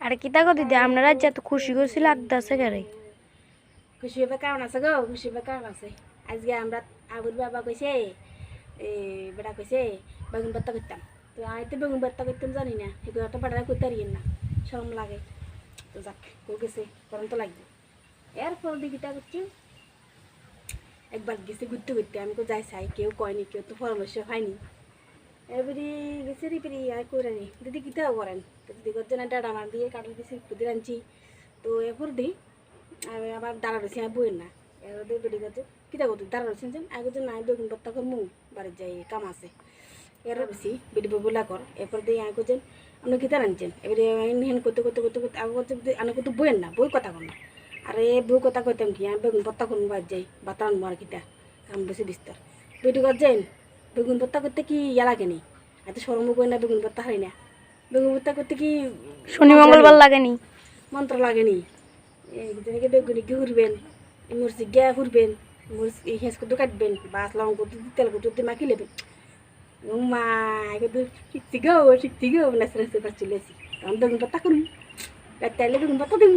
আরে কিতা কো দিদি আপনারা যত খুশি খুশি লাগতাছে কেরে খুশি হবে কারণ আছে গো, খুশি হবে কারণ আছে। আজকে আমরা আবুর বাবা কইছে বেটা কইছে বেগুন ভর্তা করতাম। তো আমি তো বেগুন ভর্তা করতাম জানি না, এগুলো তো বেটারা করতে পারি না, শরম লাগে। তো যাক কই গেছে গরম তো লাগবে। এরপর দিকিটা করছি একবার গেছে ঘুরতে ঘুরতে, আমি তো যাই চাই, কেউ কয়নি, কেউ তো পরামর্শ হয়নি। এবারে গেছে রিপেরি আর করে নি দিদি কিতাও করেন। তো দিদি করছে না ডাটা মার দিয়ে কাটল দিয়েছি কুদির আনছি। তো এরপর দিই আমি আবার দাঁড়া রয়েছি, আমি বইয়ের না এবার দিয়ে বেড়ে গেছে কিতা করতে দাঁড়া রয়েছেন যে আগে যে নাই বেগুন ভর্তা করমু বাড়ির যাই কাম আছে এরও বেশি বেটি বইলা কর। এরপর দিয়ে আমি করছেন আপনি কিতা আনছেন। এবারে হেন করতে করতে করতে করতে আগে করছে আমি কিন্তু বইয়ের না, বই কথা কর না। আরে বই কথা কইতাম কি, আমি বেগুন ভর্তা করবো বাড়ি যাই বাতা আনবো আর কিতা কাম বেশি বিস্তার। বেটি করছেন বেগুন ভর্তা করতে কি ইয়া লাগে নি, এত সরম বই না, বেগুন ভর্তা হারি না। বেগুন ভর্তা করতে কি শনি মঙ্গলবার লাগেনি, মন্ত্র লাগেনি। যেদিকে বেগুনি কি ফুরবেন, মরিচি গিয়া ফুরবেন, মরিচ হেঁচ করতে কাটবেন, বাস লং করতে তেল করতে মাখি নেবেন। মা কিন্তু শিখছি গো নাচতে নাচতে পারছি লেছি তখন বেগুন ভর্তা করুন, তাইলে বেগুন ভর্তা দিন।